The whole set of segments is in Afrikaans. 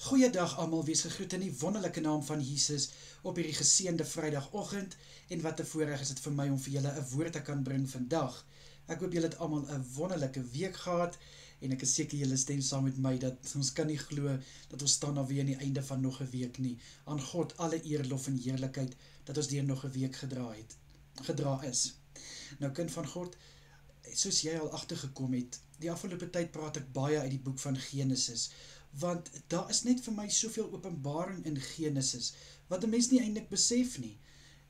Goeiedag almal, wees gegroet in die wonderlike naam van Jesus op hierdie geseënde Vrydagoggend en wat 'n voorreg is dit vir my om vir julle 'n woord te kan bring vandag. Ek hoop julle het almal 'n wonderlike week gehad en ek is seker julle stem saam met my dat ons kan nie glo dat ons staan alweer aan die einde van nog 'n week nie. Aan God alle eer, lof en heerlikheid dat ons deur nog 'n week gedra is. Nou kind van God, soos jy al agtergekom het, die afgelope tyd praat ek baie uit die boek van Genesis, want daar is net vir my soveel openbaring in Genesis, wat 'n mens nie eintlik besef nie.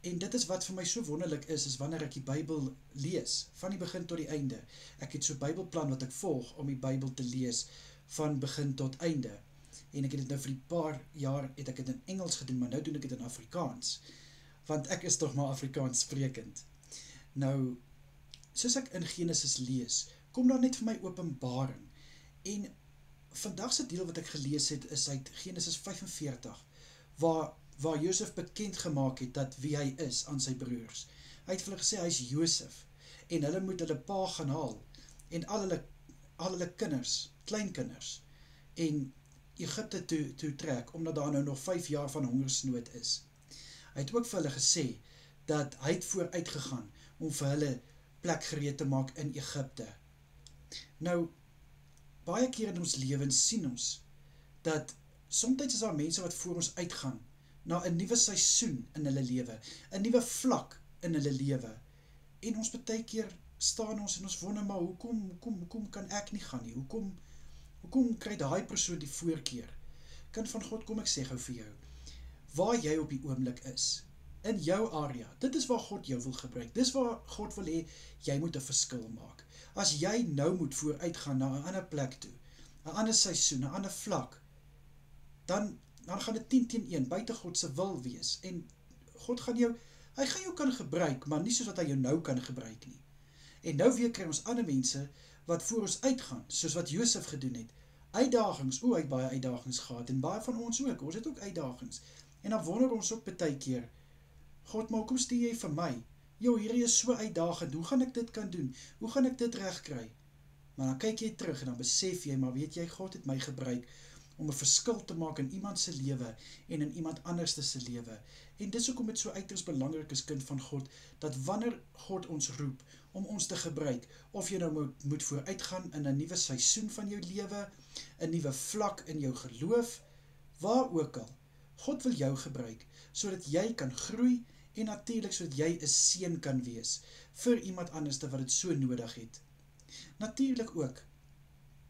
En dit is wat vir my so wonderlik is wanneer ek die Bybel lees, van die begin tot die einde. Ek het so 'n Bybelplan wat ek volg om die Bybel te lees, van begin tot einde. En ek het dit nou vir die paar jaar, het ek dit in Engels gedoen, maar nou doen ek dit in Afrikaans, want ek is toch maar Afrikaans sprekend. Nou, soos ek in Genesis lees, kom daar net vir my openbaring. En vandag se deel wat ek gelees het, is uit Genesis 45, waar Josef bekend gemaak het dat wie hy is aan sy broers. Hy het vir hulle gesê, hy is Josef, en hulle moet hulle pa gaan haal, en al hulle kinders, kleinkinders, en Egypte toe trek, omdat daar nou nog 5 jaar van hongersnood is. Hy het ook vir hulle gesê, dat hy het vooruit gegaan, om vir hulle plek gereed te maak in Egypte. Nou, baie keer in ons lewens sien ons, dat soms is daar mense wat voor ons uitgaan, na 'n nuwe seisoen in hulle lewe, 'n nuwe vlak in hulle lewe, en ons baie keer staan ons en ons wonder, maar hoekom kan ek nie gaan nie, hoekom kry daai persoon die voorkeur? Kind van God, kom ek sê gou vir jou, waar jy op die oomblik is, in jou area, dit is waar God jou wil gebruik, dit is waar God wil hê, jy moet 'n verskil maak. As jy nou moet vooruit gaan na 'n ander plek toe, 'n ander seisoen, 'n ander vlak, dan gaan dit 10 teen 1, buite God se wil wees, en God gaan jou kan gebruik, maar nie soos wat hy jou nou kan gebruik nie. En nou weer kry ons ander mense, wat voor ons uitgaan, soos wat Josef gedoen het, uitdagings, hy het baie uitdagings gehad, en baie van ons het ook uitdagings, en dan wonder ons ook baie keer, God, maar hoekom stuur jy vir my? Hierdie is so uitdagend, hoe gaan ek dit kan doen? Hoe gaan ek dit reg kry? Maar dan kyk jy terug en dan besef jy, maar weet jy, God het my gebruik om 'n verskil te maak in iemand se lewe en in iemand anders se lewe. En dis hoekom dit so uiters belangrik is, kind van God, dat wanneer God ons roep om ons te gebruik, of jy nou moet vooruitgaan in 'n nuwe seisoen van jou lewe, 'n nuwe vlak in jou geloof, waar ook al, God wil jou gebruik, sodat jy kan groei, en natuurlik sodat jy 'n seën kan wees, vir iemand anders wat dit so nodig het. Natuurlik ook,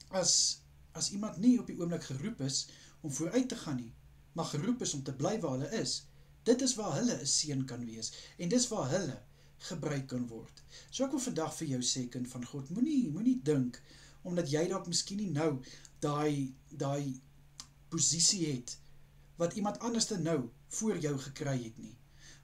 as iemand nie op die oomblik geroep is, om vooruit te gaan nie, maar geroep is om te bly waar hulle is, dit is waar hulle 'n seën kan wees, en dis waar hulle gebruik kan word. So ek wil vandag vir jou sê, kind van God, moenie dink, omdat jy dalk miskien nie nou, daai posisie het, wat iemand anders nou voor jou gekry het nie.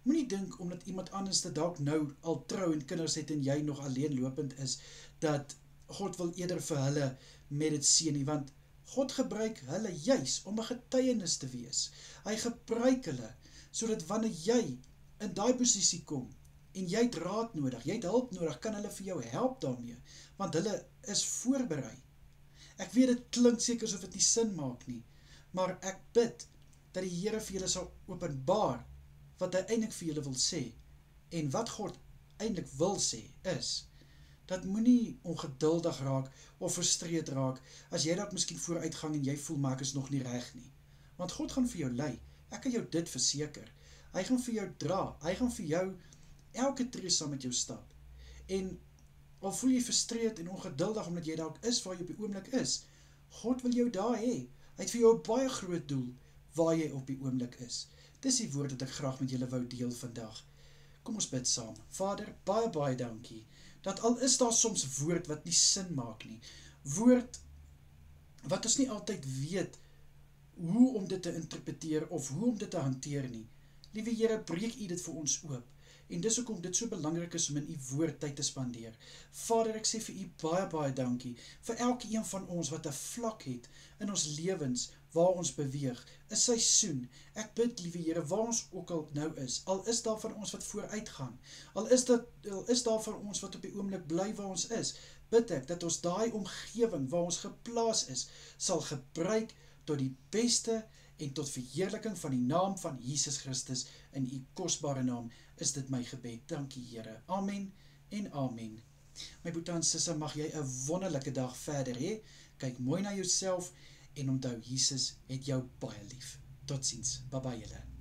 Moenie dink, omdat iemand anders dalk nou al trou en kinders het en jy nog alleenlopend is, dat God wil eerder vir hulle met dit seën nie, want God gebruik hulle juis om 'n getuienis te wees. Hy gebruik hulle, sodat wanneer jy in daai posisie kom, en jy het raad nodig, jy het hulp nodig, kan hulle vir jou help daarmee, want hulle is voorberei. Ek weet, dit klink seker asof dit nie sin maak nie, maar ek bid, dat die Here vir julle sal openbaar, wat hy eintlik vir julle wil sê, en wat God eintlik wil sê, is, dat moenie ongeduldig raak, of frustreerd raak, as jy dalk miskien vooruitgang, en jy voel, maar ek is nog nie reg nie, want God gaan vir jou lei, ek kan jou dit verseker, hy gaan vir jou dra, hy gaan vir jou, elke tree saam met jou stap, en, al voel jy frustreerd en ongeduldig, omdat jy dalk is, waar jy op die oomblik is, God wil jou daar hê, hy het vir jou 'n baie groot doel, waar jy op die oomblik is. Dis die woord wat ek graag met julle wou deel vandag. Kom ons bid saam. Vader, baie dankie, dat al is daar soms woord wat nie sin maak nie, woord wat ons nie altyd weet hoe om dit te interpreteer of hoe om dit te hanteer nie. Liewe Here, breek U dit vir ons oop. En dis hoekom dit so belangrik is om in U woord tyd te spandeer. Vader, ek sê vir U baie dankie vir elke een van ons wat 'n vlak het in ons lewens waar ons beweeg, 'n seisoen. Ek bid, liewe Here, waar ons ook al nou is, al is daar van ons wat vooruit gaan, al is daar van ons wat op die oomblik bly waar ons is, bid ek dat ons daai omgewing waar ons geplaas is, sal gebruik tot die beste en tot verheerliking van die naam van Jesus Christus in u kosbare naam is dit my gebed. Dankie Here. Amen en amen. My broer en suster, mag jy 'n wonderlike dag verder hê. Kyk mooi na jouself en onthou, Jesus het jou baie lief. Totsiens. Bye bye julle.